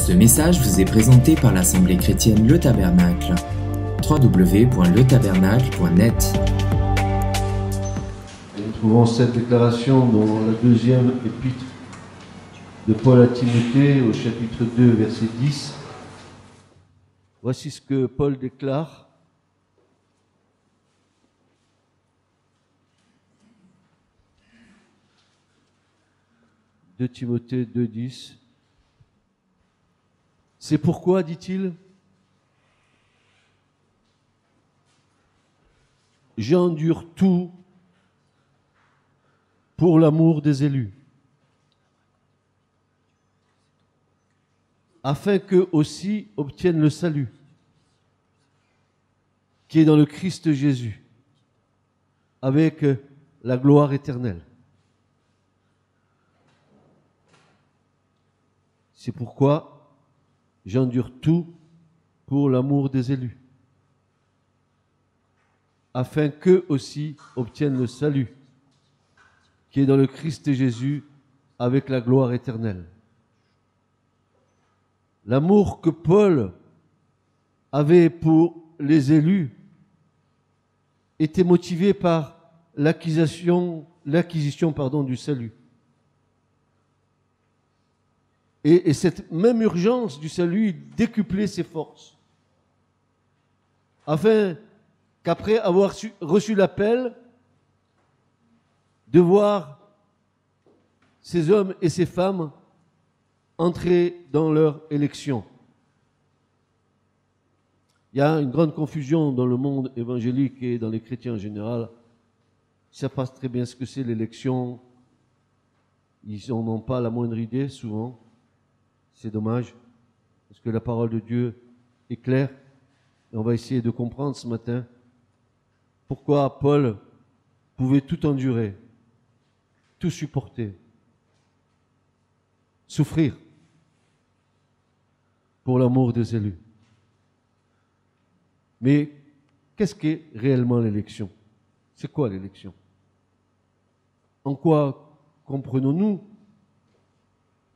Ce message vous est présenté par l'Assemblée chrétienne Le Tabernacle. www.letabernacle.net. Nous trouvons cette déclaration dans la deuxième épître de Paul à Timothée, au chapitre 2, verset 10. Voici ce que Paul déclare. De Timothée 2, 10. C'est pourquoi, dit-il, j'endure tout pour l'amour des élus, afin qu'eux aussi obtiennent le salut, qui est dans le Christ Jésus, avec la gloire éternelle. C'est pourquoi j'endure tout pour l'amour des élus, afin qu'eux aussi obtiennent le salut, qui est dans le Christ Jésus, avec la gloire éternelle. L'amour que Paul avait pour les élus était motivé par l'acquisition du salut. Et cette même urgence du salut décuplait ses forces, afin qu'après avoir reçu l'appel de voir ces hommes et ces femmes entrer dans leur élection. Il y a une grande confusion dans le monde évangélique et dans les chrétiens en général. Ils savent pas très bien ce que c'est l'élection. Ils n'en ont pas la moindre idée souvent. C'est dommage, parce que la parole de Dieu est claire. Et on va essayer de comprendre ce matin pourquoi Paul pouvait tout endurer, tout supporter, souffrir pour l'amour des élus. Mais qu'est-ce qu'est réellement l'élection? C'est quoi l'élection? En quoi comprenons-nous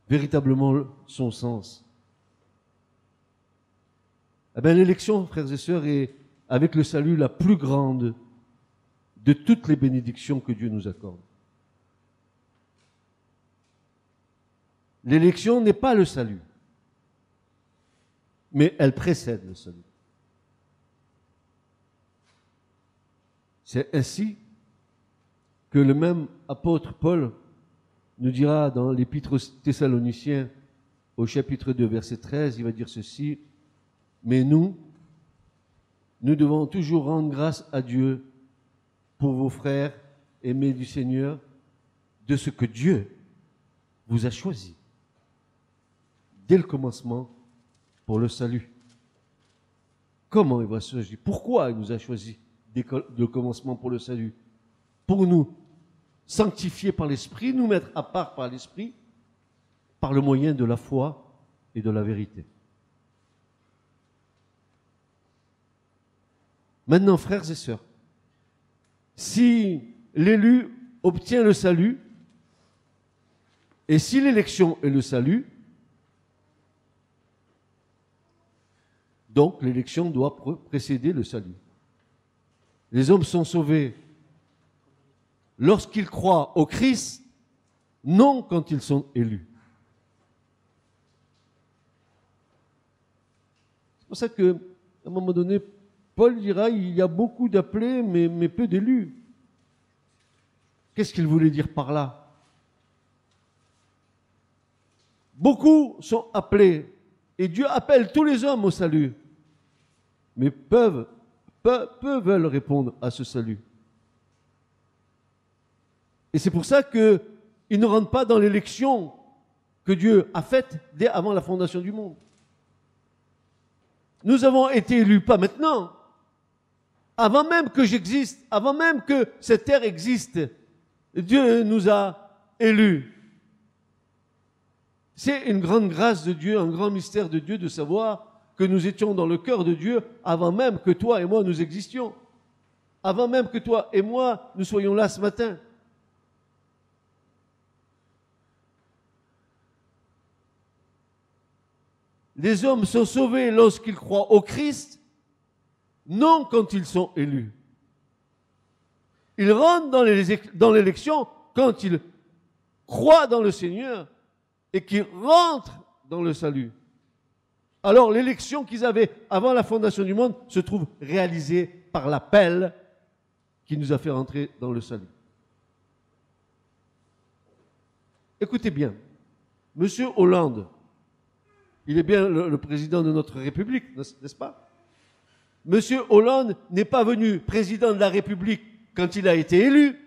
véritablement son sens? Eh bien, l'élection, frères et sœurs, est, avec le salut, la plus grande de toutes les bénédictions que Dieu nous accorde. L'élection n'est pas le salut, mais elle précède le salut. C'est ainsi que le même apôtre Paul nous dira dans l'épître aux Thessaloniciens, au chapitre 2, verset 13, il va dire ceci: mais nous devons toujours rendre grâce à Dieu pour vos frères aimés du Seigneur, de ce que Dieu vous a choisi dès le commencement pour le salut. Comment il va choisir? Pourquoi il nous a choisi dès le commencement pour le salut? Pour nous sanctifier par l'Esprit, nous mettre à part par l'Esprit, par le moyen de la foi et de la vérité. Maintenant, frères et sœurs, si l'élu obtient le salut, et si l'élection est le salut, donc l'élection doit précéder le salut. Les hommes sont sauvés lorsqu'ils croient au Christ, non quand ils sont élus. C'est pour ça qu'à un moment donné, Paul dira, il y a beaucoup d'appelés, mais peu d'élus. Qu'est-ce qu'il voulait dire par là? Beaucoup sont appelés, et Dieu appelle tous les hommes au salut, mais peu veulent répondre à ce salut. Et c'est pour ça qu'ils ne rentrent pas dans l'élection que Dieu a faite dès avant la fondation du monde. Nous avons été élus, pas maintenant, avant même que j'existe, avant même que cette terre existe. Dieu nous a élus. C'est une grande grâce de Dieu, un grand mystère de Dieu de savoir que nous étions dans le cœur de Dieu avant même que toi et moi nous existions. Avant même que toi et moi nous soyons là ce matin. Les hommes sont sauvés lorsqu'ils croient au Christ, non quand ils sont élus. Ils rentrent dans l'élection quand ils croient dans le Seigneur et qu'ils rentrent dans le salut. Alors l'élection qu'ils avaient avant la fondation du monde se trouve réalisée par l'appel qui nous a fait rentrer dans le salut. Écoutez bien, Monsieur Hollande, il est bien le président de notre République, n'est-ce pas? Monsieur Hollande n'est pas venu président de la République quand il a été élu,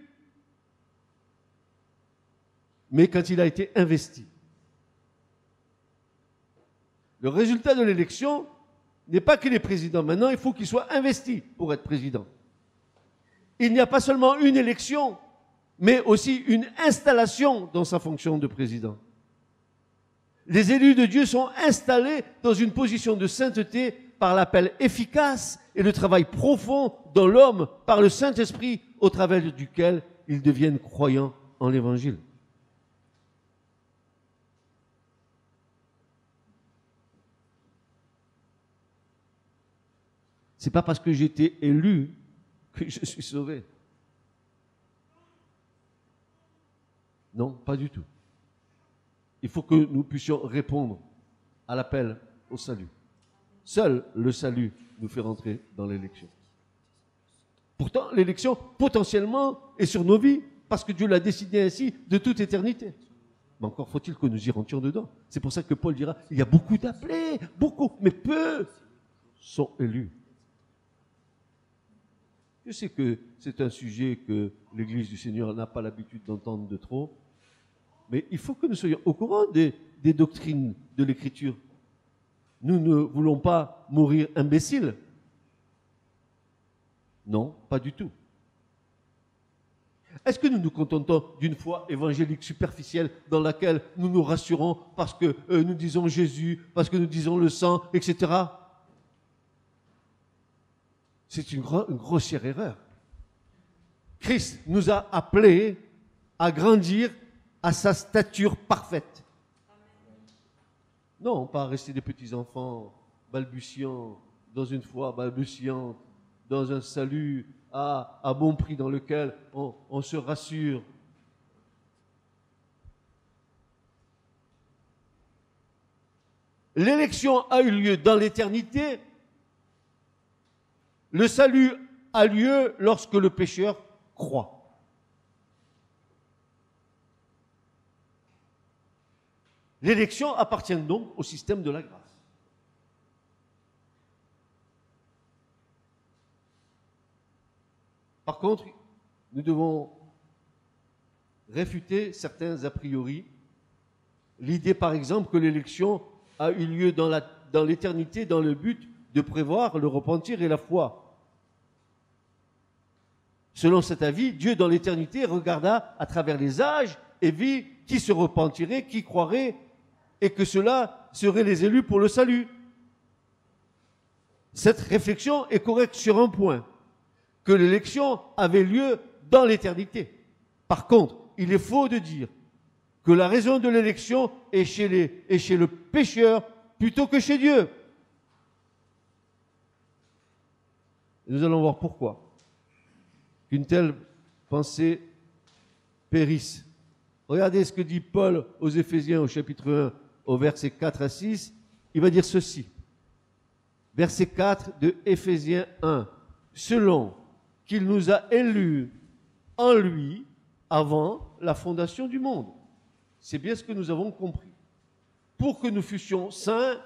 mais quand il a été investi. Le résultat de l'élection n'est pas qu'il est président. Maintenant, il faut qu'il soit investi pour être président. Il n'y a pas seulement une élection, mais aussi une installation dans sa fonction de président. Les élus de Dieu sont installés dans une position de sainteté par l'appel efficace et le travail profond dans l'homme par le Saint-Esprit au travers duquel ils deviennent croyants en l'Évangile. C'est pas parce que j'ai été élu que je suis sauvé. Non, pas du tout. Il faut que nous puissions répondre à l'appel au salut. Seul le salut nous fait rentrer dans l'élection. Pourtant, l'élection, potentiellement, est sur nos vies, parce que Dieu l'a décidé ainsi de toute éternité. Mais encore faut-il que nous y rentrions dedans. C'est pour ça que Paul dira, il y a beaucoup d'appelés, beaucoup, mais peu sont élus. Je sais que c'est un sujet que l'Église du Seigneur n'a pas l'habitude d'entendre de trop, mais il faut que nous soyons au courant des doctrines de l'Écriture. Nous ne voulons pas mourir imbéciles. Non, pas du tout. Est-ce que nous nous contentons d'une foi évangélique superficielle dans laquelle nous nous rassurons parce que nous disons Jésus, parce que nous disons le sang, etc. C'est une grossière erreur. Christ nous a appelés à grandir à sa stature parfaite. Non, pas à rester des petits enfants balbutiants, dans une foi balbutiante, dans un salut à bon prix dans lequel on se rassure. L'élection a eu lieu dans l'éternité. Le salut a lieu lorsque le pécheur croit. L'élection appartient donc au système de la grâce. Par contre, nous devons réfuter certains a priori. L'idée, par exemple, que l'élection a eu lieu dans l'éternité dans le but de prévoir le repentir et la foi. Selon cet avis, Dieu, dans l'éternité, regarda à travers les âges et vit qui se repentirait, qui croirait, et que cela seraient les élus pour le salut. Cette réflexion est correcte sur un point, que l'élection avait lieu dans l'éternité. Par contre, il est faux de dire que la raison de l'élection est chez le pécheur plutôt que chez Dieu. Nous allons voir pourquoi qu'une telle pensée périsse. Regardez ce que dit Paul aux Éphésiens au chapitre 1, au verset 4 à 6. Il va dire ceci. Verset 4 de Éphésiens 1. Selon qu'il nous a élus en lui avant la fondation du monde. C'est bien ce que nous avons compris. Pour que nous fussions saints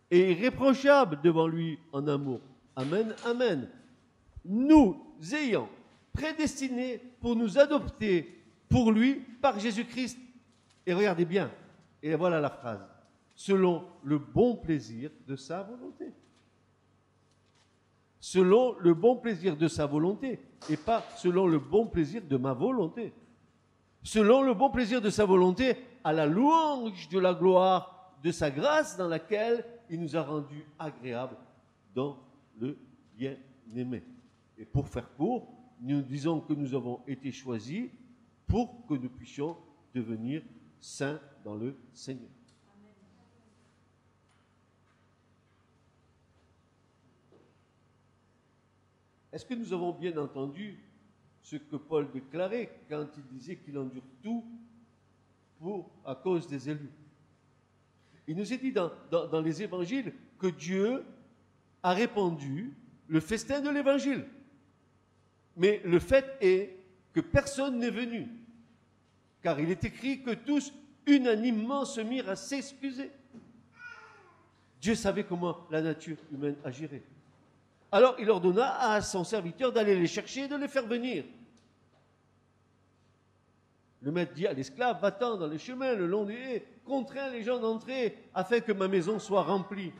et irréprochables devant lui en amour. Amen, amen. Nous ayant prédestinés pour nous adopter pour lui par Jésus-Christ. Et regardez bien, et voilà la phrase. Selon le bon plaisir de sa volonté. Selon le bon plaisir de sa volonté, et pas selon le bon plaisir de ma volonté. Selon le bon plaisir de sa volonté, à la louange de la gloire de sa grâce dans laquelle il nous a rendus agréables dans le bien-aimé. Et pour faire court, nous disons que nous avons été choisis pour que nous puissions devenir saints dans le Seigneur. est-ce que nous avons bien entendu ce que Paul déclarait quand il disait qu'il endure tout à cause des élus? Il nous est dit dans les évangiles que Dieu a répandu le festin de l'évangile. Mais le fait est que personne n'est venu, car il est écrit que tous unanimement se mirent à s'excuser. Dieu savait comment la nature humaine agirait. Alors il ordonna à son serviteur d'aller les chercher et de les faire venir. Le maître dit à l'esclave, va-t'en dans les chemins, le long des haies, contrains les gens d'entrer, afin que ma maison soit remplie.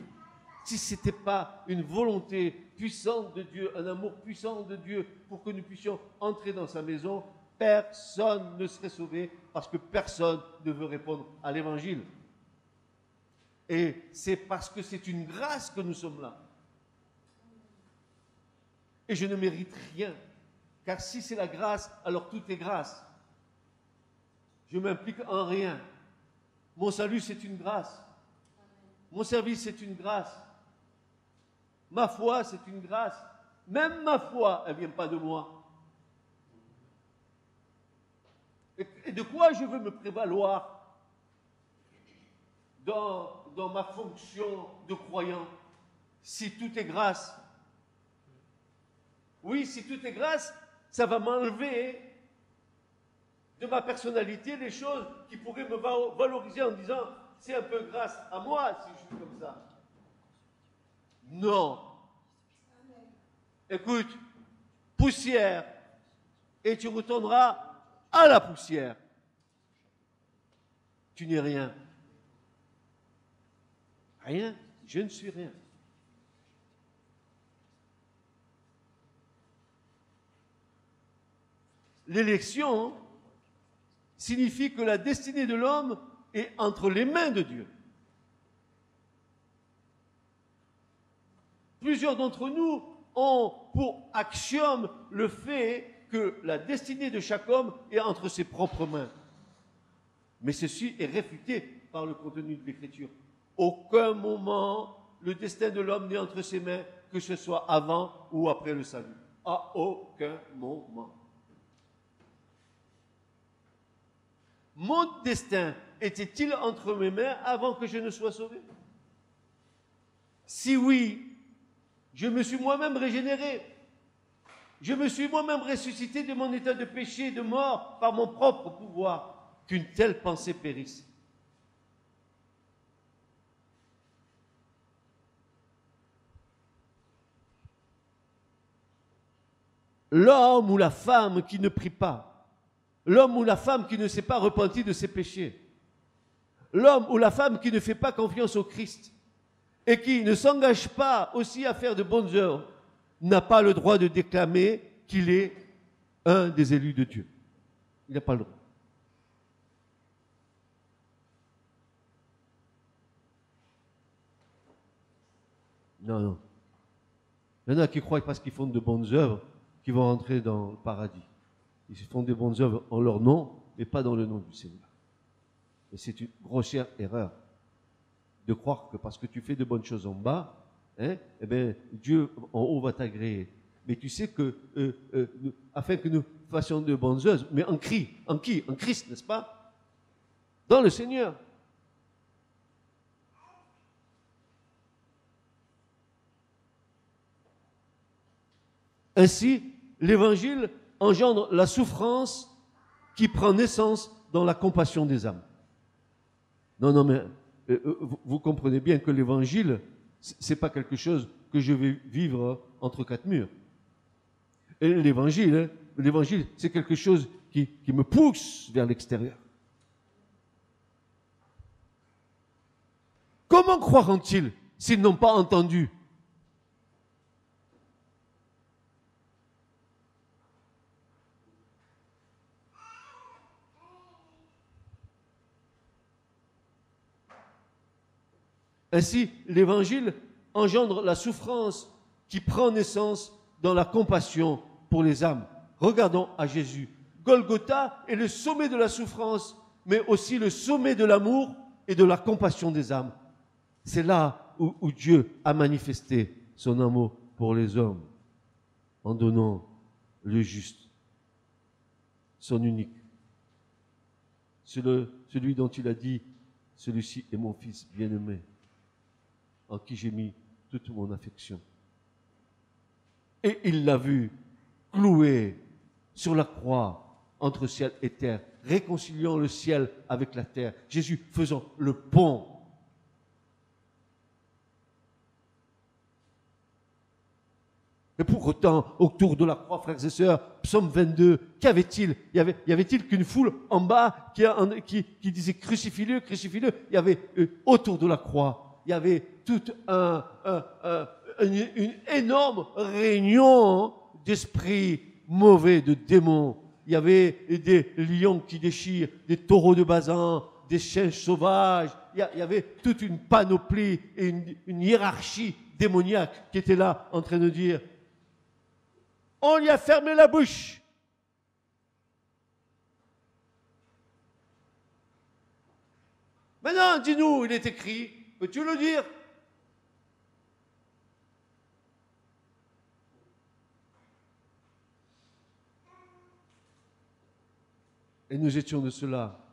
Si ce n'était pas une volonté puissante de Dieu, un amour puissant de Dieu, pour que nous puissions entrer dans sa maison, personne ne serait sauvé, parce que personne ne veut répondre à l'évangile. Et c'est parce que c'est une grâce que nous sommes là. Et je ne mérite rien, car si c'est la grâce, alors tout est grâce. Je ne m'implique en rien. Mon salut, c'est une grâce. Mon service, c'est une grâce. Ma foi, c'est une grâce. Même ma foi, elle ne vient pas de moi. Et de quoi je veux me prévaloir dans ma fonction de croyant, si tout est grâce? Oui, si tout est grâce, ça va m'enlever de ma personnalité les choses qui pourraient me valoriser en disant c'est un peu grâce à moi si je suis comme ça. Non. Écoute, poussière, et tu retourneras à la poussière. Tu n'es rien. Rien, je ne suis rien. L'élection signifie que la destinée de l'homme est entre les mains de Dieu. Plusieurs d'entre nous ont pour axiome le fait que la destinée de chaque homme est entre ses propres mains. Mais ceci est réfuté par le contenu de l'Écriture. Aucun moment le destin de l'homme n'est entre ses mains, que ce soit avant ou après le salut. À aucun moment. Mon destin était-il entre mes mains avant que je ne sois sauvé? Si oui, je me suis moi-même régénéré. Je me suis moi-même ressuscité de mon état de péché et de mort par mon propre pouvoir. Qu'une telle pensée périsse. L'homme ou la femme qui ne prie pas, l'homme ou la femme qui ne s'est pas repenti de ses péchés, l'homme ou la femme qui ne fait pas confiance au Christ et qui ne s'engage pas aussi à faire de bonnes œuvres, n'a pas le droit de déclamer qu'il est un des élus de Dieu. Il n'a pas le droit. Non, non. Il y en a qui croient parce qu'ils font de bonnes œuvres qu'ils vont entrer dans le paradis. Ils font des bonnes œuvres en leur nom et pas dans le nom du Seigneur. Et c'est une grossière erreur de croire que parce que tu fais de bonnes choses en bas, eh bien, Dieu en haut va t'agréer. Mais tu sais que, afin que nous fassions de bonnes œuvres, mais en qui? En Christ, n'est-ce pas? Dans le Seigneur. Ainsi, l'Évangile engendre la souffrance qui prend naissance dans la compassion des âmes. Non, mais vous comprenez bien que l'Évangile, ce n'est pas quelque chose que je vais vivre entre quatre murs. Et l'Évangile, c'est quelque chose qui me pousse vers l'extérieur. Comment croiront-ils s'ils n'ont pas entendu? Ainsi, l'Évangile engendre la souffrance qui prend naissance dans la compassion pour les âmes. Regardons à Jésus. Golgotha est le sommet de la souffrance, mais aussi le sommet de l'amour et de la compassion des âmes. C'est là où Dieu a manifesté son amour pour les hommes, en donnant le juste, son unique. Celui dont il a dit, celui-ci est mon fils bien-aimé, en qui j'ai mis toute mon affection. Et il l'a vu cloué sur la croix entre ciel et terre, réconciliant le ciel avec la terre. Jésus faisant le pont. Et pour autant, autour de la croix, frères et sœurs, psaume 22, qu'avait-il ? Y avait-il qu'une foule en bas qui disait crucifie-le, crucifie-le ? Il y avait autour de la croix, il y avait toute une énorme réunion d'esprits mauvais, de démons. Il y avait des lions qui déchirent, des taureaux de Basan, des chiens sauvages. Il y avait toute une panoplie et une hiérarchie démoniaque qui était là en train de dire on lui a fermé la bouche. Maintenant, dis-nous, il est écrit, peux-tu le dire ? Et nous étions de cela.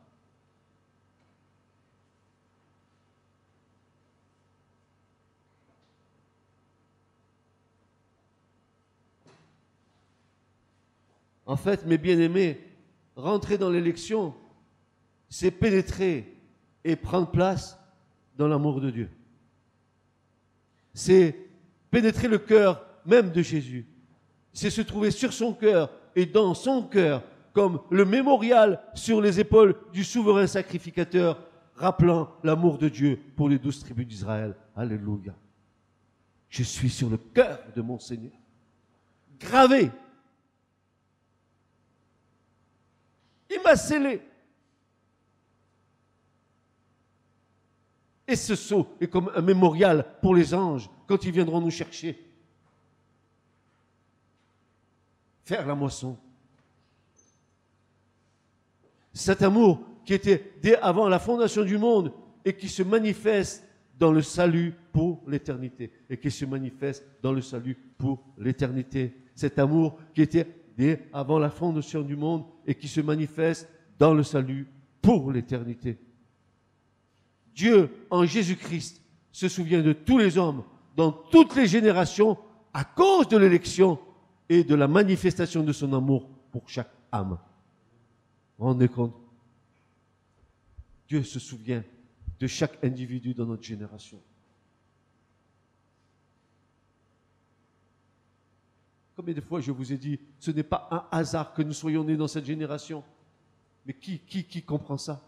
En fait, mes bien-aimés, rentrer dans l'élection, c'est pénétrer et prendre place dans l'amour de Dieu. C'est pénétrer le cœur même de Jésus. C'est se trouver sur son cœur et dans son cœur, comme le mémorial sur les épaules du souverain sacrificateur, rappelant l'amour de Dieu pour les 12 tribus d'Israël. Alléluia. Je suis sur le cœur de mon Seigneur. Gravé. Il m'a scellé. Et ce sceau est comme un mémorial pour les anges quand ils viendront nous chercher. Faire la moisson. Cet amour qui était dès avant la fondation du monde et qui se manifeste dans le salut pour l'éternité. Et qui se manifeste dans le salut pour l'éternité. Cet amour qui était dès avant la fondation du monde et qui se manifeste dans le salut pour l'éternité. Dieu, en Jésus-Christ, se souvient de tous les hommes, dans toutes les générations, à cause de l'élection et de la manifestation de son amour pour chaque âme. Vous vous rendez compte ? Dieu se souvient de chaque individu dans notre génération. Combien de fois je vous ai dit, ce n'est pas un hasard que nous soyons nés dans cette génération. Mais qui comprend ça ?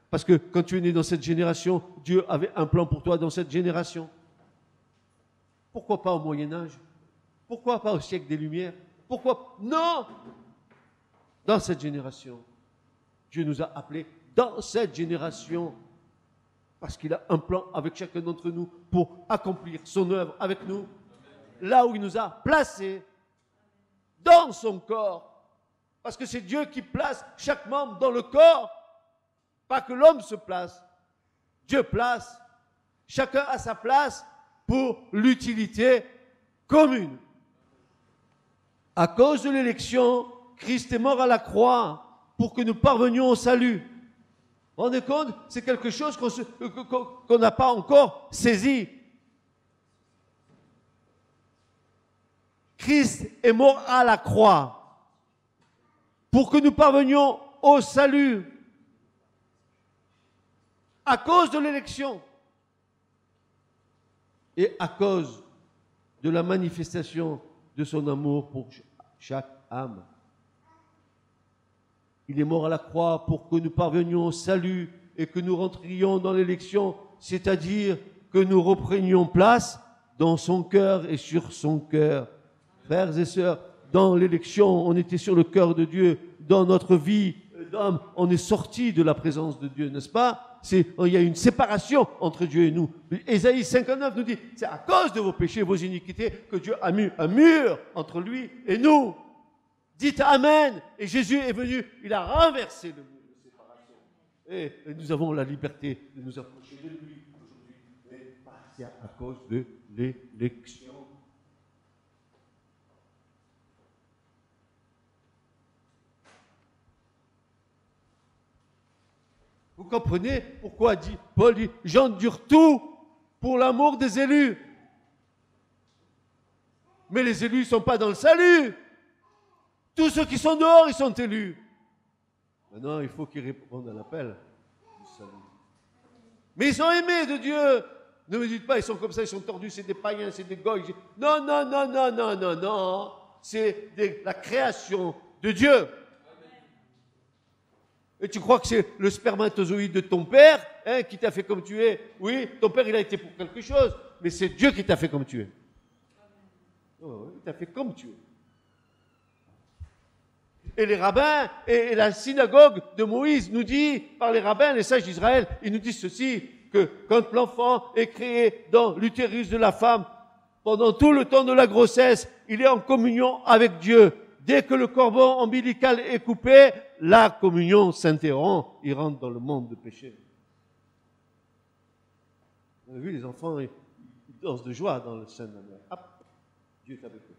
Parce que quand tu es né dans cette génération, Dieu avait un plan pour toi dans cette génération. Pourquoi pas au Moyen-Âge ? Pourquoi pas au siècle des Lumières ? Pourquoi ? Non ! Dans cette génération. Dieu nous a appelés dans cette génération. Parce qu'il a un plan avec chacun d'entre nous pour accomplir son œuvre avec nous. Là où il nous a placés, dans son corps. Parce que c'est Dieu qui place chaque membre dans le corps. Pas que l'homme se place. Dieu place. Chacun a sa place pour l'utilité commune. À cause de l'élection, Christ est mort à la croix pour que nous parvenions au salut. Vous vous rendez compte ? C'est quelque chose qu'on n'a pas encore saisi. Christ est mort à la croix pour que nous parvenions au salut à cause de l'élection et à cause de la manifestation de son amour pour chaque âme. Il est mort à la croix pour que nous parvenions au salut et que nous rentrions dans l'élection, c'est-à-dire que nous reprenions place dans son cœur et sur son cœur. Frères et sœurs, dans l'élection, on était sur le cœur de Dieu. Dans notre vie d'homme, on est sorti de la présence de Dieu, n'est-ce pas ? Il y a une séparation entre Dieu et nous. Ésaïe 59 nous dit, c'est à cause de vos péchés, vos iniquités, que Dieu a mis un mur entre lui et nous. Dites Amen. Et Jésus est venu, il a renversé le mur de séparation. Et nous avons la liberté de nous approcher de lui aujourd'hui. Mais c'est à cause de l'élection. Vous comprenez pourquoi Paul dit « J'endure tout pour l'amour des élus ». Mais les élus ne sont pas dans le salut. Tous ceux qui sont dehors, ils sont élus. Maintenant, il faut qu'ils répondent à l'appel du salut. Mais ils sont aimés de Dieu. Ne me dites pas, ils sont comme ça, ils sont tordus, c'est des païens, c'est des goïs. Non, non, non, non, non, non, non. C'est la création de Dieu. Et tu crois que c'est le spermatozoïde de ton père qui t'a fait comme tu es? Oui, ton père, il a été pour quelque chose, mais c'est Dieu qui t'a fait comme tu es. Oh, il t'a fait comme tu es. Et les rabbins et la synagogue de Moïse nous dit, par les rabbins, les sages d'Israël, ils nous disent ceci, que quand l'enfant est créé dans l'utérus de la femme, pendant tout le temps de la grossesse, il est en communion avec Dieu. Dès que le cordon ombilical est coupé, la communion s'interrompt, il rentre dans le monde de péché. Vous avez vu, les enfants, ils dansent de joie dans le sein de la mère. Hop, Dieu est avec eux.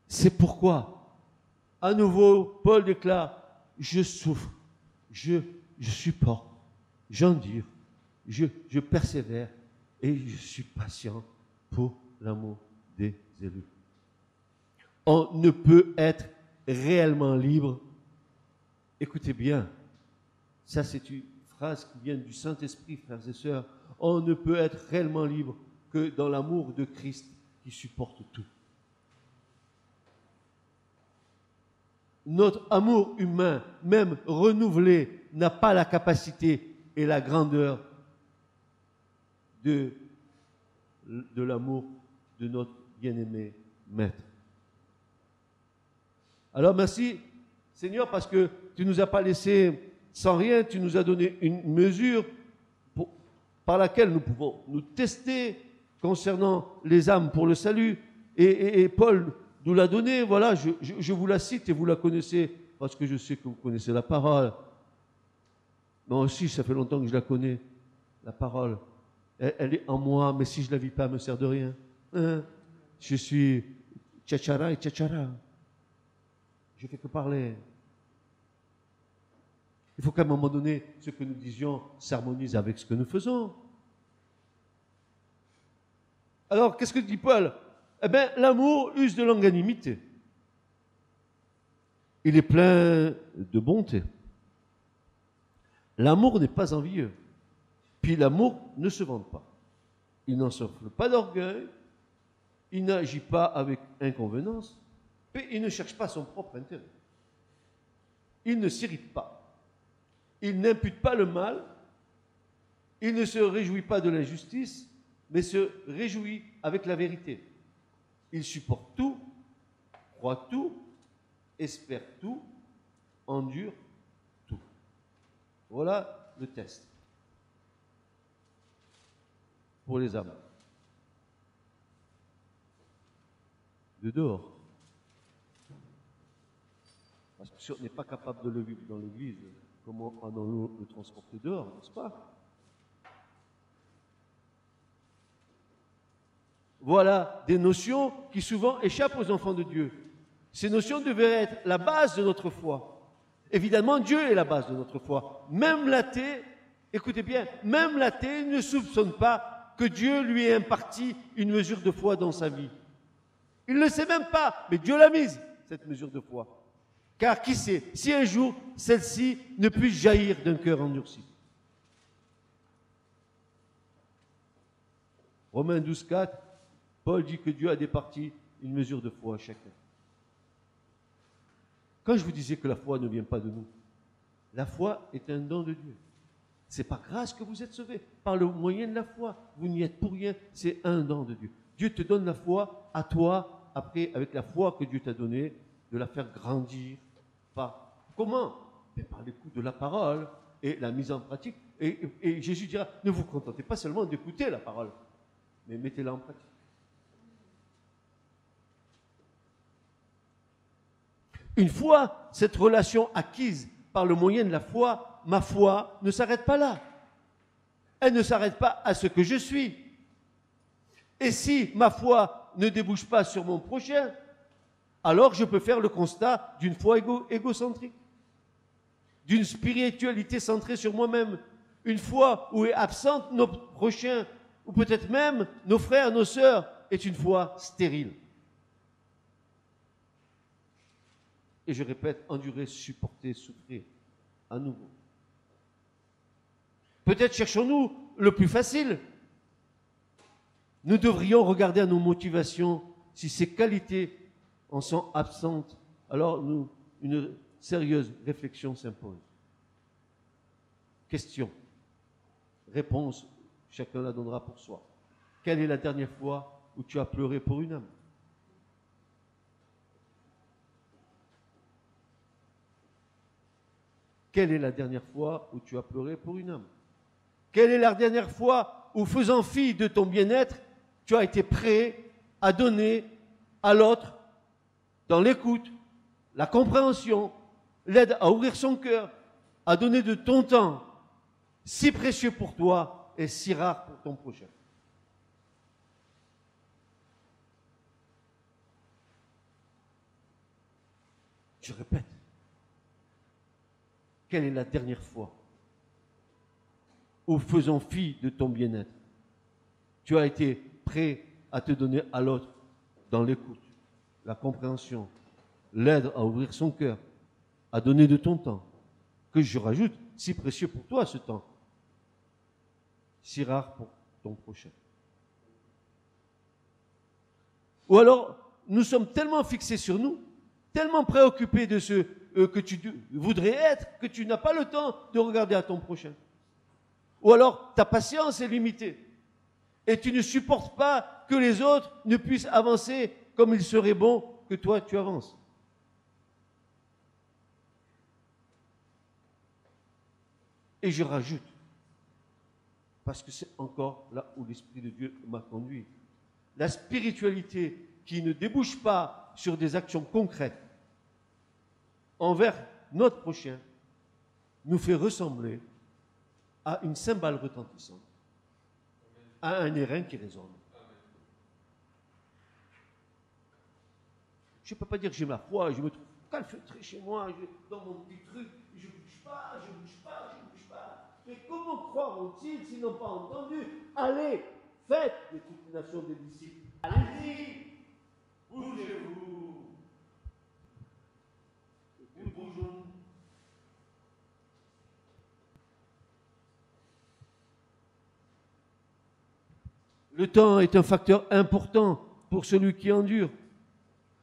C'est pourquoi, à nouveau, Paul déclare, je souffre, je supporte, j'endure, je persévère et je suis patient pour l'amour des élus. On ne peut être réellement libre. Écoutez bien, ça c'est une phrase qui vient du Saint-Esprit, frères et sœurs. On ne peut être réellement libre que dans l'amour de Christ qui supporte tout. Notre amour humain, même renouvelé, n'a pas la capacité et la grandeur de l'amour de notre bien-aimé Maître. Alors merci Seigneur parce que tu ne nous as pas laissé sans rien, tu nous as donné une mesure par laquelle nous pouvons nous tester concernant les âmes pour le salut. Et Paul nous l'a donné, voilà, je vous la cite et vous la connaissez parce que je sais que vous connaissez la parole. Moi aussi, ça fait longtemps que je la connais, la parole. Elle est en moi, mais si je ne la vis pas, elle ne me sert de rien. Hein? Je suis tchatchara et tchatchara. Je ne fais que parler. Il faut qu'à un moment donné, ce que nous disions s'harmonise avec ce que nous faisons. Alors, qu'est-ce que dit Paul? Eh bien, l'amour use de longanimité. Il est plein de bonté. L'amour n'est pas envieux. Puis l'amour ne se vante pas. Il n'en souffle pas d'orgueil. Il n'agit pas avec inconvenance. Et il ne cherche pas son propre intérêt. Il ne s'irrite pas. Il n'impute pas le mal. Il ne se réjouit pas de l'injustice, mais se réjouit avec la vérité. Il supporte tout, croit tout, espère tout, endure tout. Voilà le test pour les âmes. De dehors. Parce que si on n'est pas capable de le vivre dans l'Église, comment allons-nous le transporter dehors, n'est-ce pas? Voilà des notions qui souvent échappent aux enfants de Dieu. Ces notions devraient être la base de notre foi. Évidemment, Dieu est la base de notre foi. Même l'athée, écoutez bien, même l'athée ne soupçonne pas que Dieu lui ait imparti une mesure de foi dans sa vie. Il ne le sait même pas, mais Dieu l'a mise, cette mesure de foi. Car qui sait, si un jour, celle-ci ne puisse jaillir d'un cœur endurci. Romains 12, 4, Paul dit que Dieu a départi une mesure de foi à chacun. Quand je vous disais que la foi ne vient pas de nous, la foi est un don de Dieu. C'est par grâce que vous êtes sauvés, par le moyen de la foi. Vous n'y êtes pour rien, c'est un don de Dieu. Dieu te donne la foi à toi, après, avec la foi que Dieu t'a donnée, de la faire grandir. Comment? Mais par l'écoute de la parole et la mise en pratique. Et Jésus dira, ne vous contentez pas seulement d'écouter la parole, mais mettez-la en pratique. Une fois cette relation acquise par le moyen de la foi, ma foi ne s'arrête pas là. Elle ne s'arrête pas à ce que je suis. Et si ma foi foi ne débouche pas sur mon prochain, alors je peux faire le constat d'une foi égocentrique, d'une spiritualité centrée sur moi-même, une foi où est absente notre prochain, ou peut-être même nos frères, nos sœurs, est une foi stérile. Et je répète, endurer, supporter, souffrir, à nouveau. Peut-être cherchons-nous le plus facile. Nous devrions regarder à nos motivations. Si ces qualités en sont absentes, alors une sérieuse réflexion s'impose. Question. Réponse, chacun la donnera pour soi. Quelle est la dernière fois où tu as pleuré pour une âme? Quelle est la dernière fois où tu as pleuré pour une âme? Quelle est la dernière fois où, faisant fi de ton bien-être, tu as été prêt à donner à l'autre, dans l'écoute, la compréhension, l'aide à ouvrir son cœur, à donner de ton temps, si précieux pour toi et si rare pour ton prochain? Je répète. Quelle est la dernière fois où, faisant fi de ton bien-être, tu as été prêt à te donner à l'autre dans l'écoute, la compréhension, l'aide à ouvrir son cœur, à donner de ton temps, que je rajoute, si précieux pour toi ce temps, si rare pour ton prochain? Ou alors, nous sommes tellement fixés sur nous, tellement préoccupés de ce que tu voudrais être, que tu n'as pas le temps de regarder à ton prochain. Ou alors, ta patience est limitée. Et tu ne supportes pas que les autres ne puissent avancer comme il serait bon que toi, tu avances. Et je rajoute, parce que c'est encore là où l'Esprit de Dieu m'a conduit, la spiritualité qui ne débouche pas sur des actions concrètes envers notre prochain nous fait ressembler à une cymbale retentissante, à un airain qui résonne. Je ne peux pas dire que j'ai ma foi, je me trouve calfeutré chez moi, dans mon petit truc, je ne bouge pas, je ne bouge pas, je ne bouge pas. Mais comment croiront-ils s'ils n'ont pas entendu? Allez, faites de toutes les nations des disciples. Allez-y, bougez-vous. Et bougeons. Le temps est un facteur important pour celui qui endure.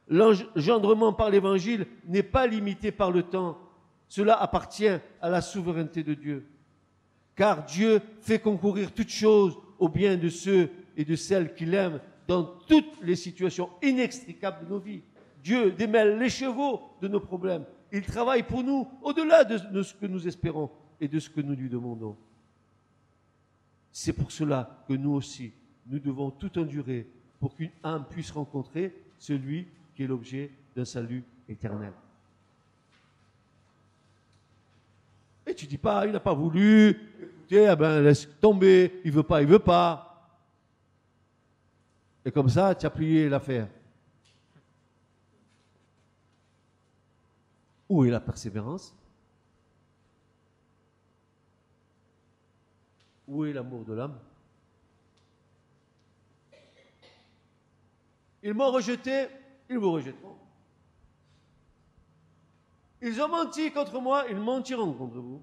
L'engendrement par l'Évangile n'est pas limité par le temps. Cela appartient à la souveraineté de Dieu. Car Dieu fait concourir toutes choses au bien de ceux et de celles qu'il aime dans toutes les situations inextricables de nos vies. Dieu démêle les chevaux de nos problèmes. Il travaille pour nous au-delà de ce que nous espérons et de ce que nous lui demandons. C'est pour cela que nous aussi, nous devons tout endurer pour qu'une âme puisse rencontrer celui qui est l'objet d'un salut éternel. Et tu ne dis pas, il n'a pas voulu, écoutez, eh ben, laisse tomber, il ne veut pas. Et comme ça, tu as plié l'affaire. Où est la persévérance? Où est l'amour de l'âme? Ils m'ont rejeté, ils vous rejetteront. Ils ont menti contre moi, ils mentiront contre vous.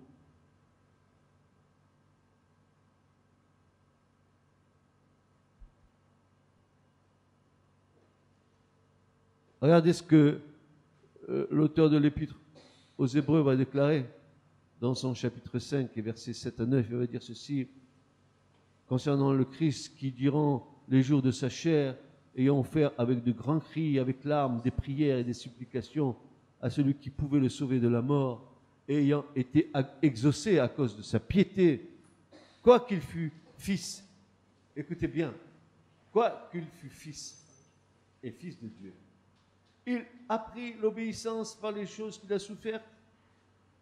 Regardez ce que l'auteur de l'Épître aux Hébreux va déclarer dans son chapitre 5 et versets 7 à 9. Il va dire ceci concernant le Christ qui, durant les jours de sa chair, ayant offert avec de grands cris, avec larmes, des prières et des supplications à celui qui pouvait le sauver de la mort, ayant été exaucé à cause de sa piété, quoiqu'il fût fils, écoutez bien, quoiqu'il fût fils et fils de Dieu, il apprit l'obéissance par les choses qu'il a souffertes,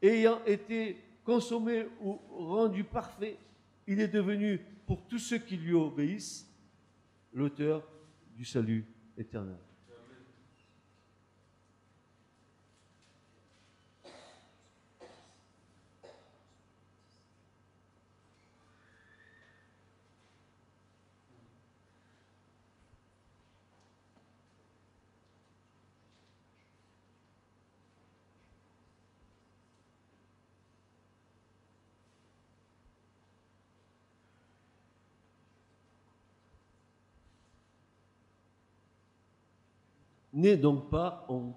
ayant été consommé ou rendu parfait, il est devenu, pour tous ceux qui lui obéissent, l'auteur du salut éternelle. N'aie donc pas honte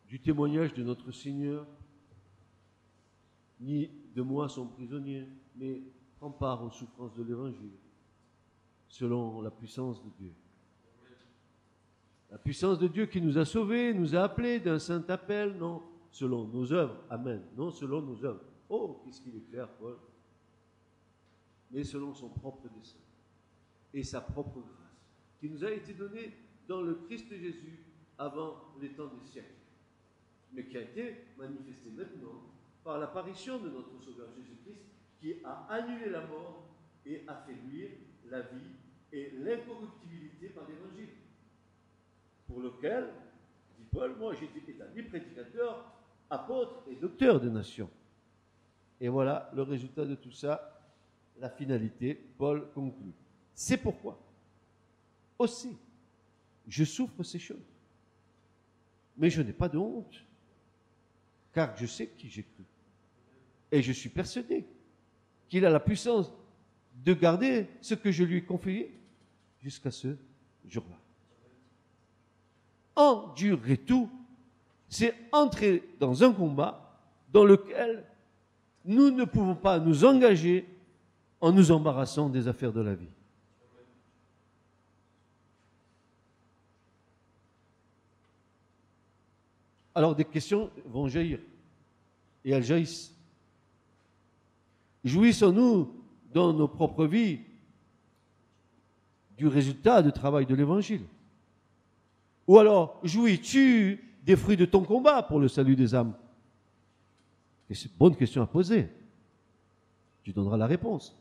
du témoignage de notre Seigneur, ni de moi son prisonnier, mais prends part aux souffrances de l'Évangile, selon la puissance de Dieu. La puissance de Dieu qui nous a sauvés, nous a appelés d'un saint appel, non selon nos œuvres, amen, non selon nos œuvres. Oh, qu'est-ce qu'il est clair, Paul, mais selon son propre dessein et sa propre grâce, qui nous a été donné dans le Christ Jésus avant les temps des siècles, mais qui a été manifesté maintenant par l'apparition de notre Sauveur Jésus-Christ, qui a annulé la mort et a fait luire la vie et l'incorruptibilité par l'Évangile, pour lequel, dit Paul, moi j'ai été établi prédicateur, apôtre et docteur des nations. Et voilà le résultat de tout ça, la finalité. Paul conclut. C'est pourquoi aussi je souffre ces choses, mais je n'ai pas de honte, car je sais qui j'ai cru, et je suis persuadé qu'il a la puissance de garder ce que je lui ai confié jusqu'à ce jour-là. Endurer tout, c'est entrer dans un combat dans lequel nous ne pouvons pas nous engager en nous embarrassant des affaires de la vie. Alors des questions vont jaillir, et elles jaillissent. Jouissons-nous dans nos propres vies du résultat du travail de l'Évangile? Ou alors, jouis-tu des fruits de ton combat pour le salut des âmes? Et c'est une bonne question à poser. Tu donneras la réponse.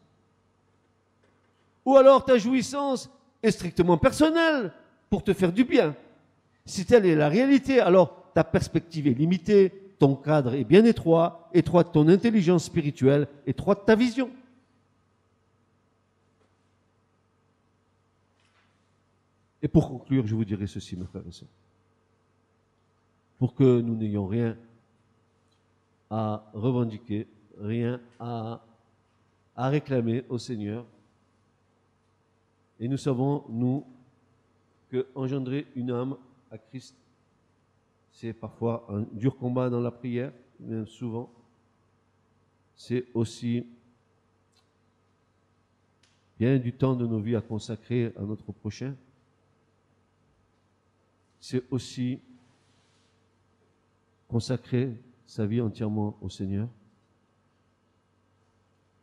Ou alors, ta jouissance est strictement personnelle pour te faire du bien. Si telle est la réalité, alors ta perspective est limitée, ton cadre est bien étroit, étroite ton intelligence spirituelle, étroite ta vision. Et pour conclure, je vous dirai ceci, mes frères et sœurs. Pour que nous n'ayons rien à revendiquer, rien à réclamer au Seigneur. Et nous savons, nous, que engendrer une âme à Christ, c'est parfois un dur combat dans la prière, même souvent. C'est aussi bien du temps de nos vies à consacrer à notre prochain. C'est aussi consacrer sa vie entièrement au Seigneur.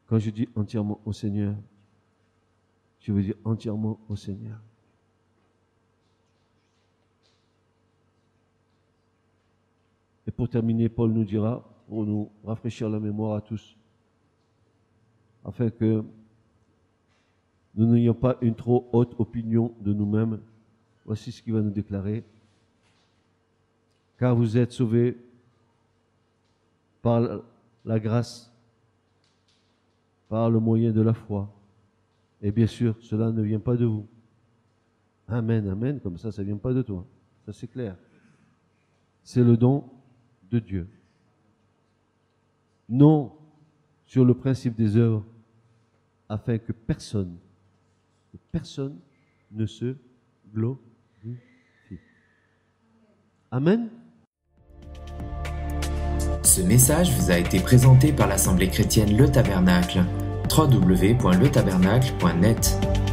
Quand je dis entièrement au Seigneur, je veux dire entièrement au Seigneur. Et pour terminer, Paul nous dira, pour nous rafraîchir la mémoire à tous, afin que nous n'ayons pas une trop haute opinion de nous-mêmes, voici ce qu'il va nous déclarer. Car vous êtes sauvés par la grâce, par le moyen de la foi. Et bien sûr, cela ne vient pas de vous. Amen, amen, comme ça ne vient pas de toi. Ça c'est clair. C'est le don de Dieu. Non sur le principe des œuvres, afin que personne ne se glorifie. Amen. Ce message vous a été présenté par l'Assemblée chrétienne Le Tabernacle. www.letabernacle.net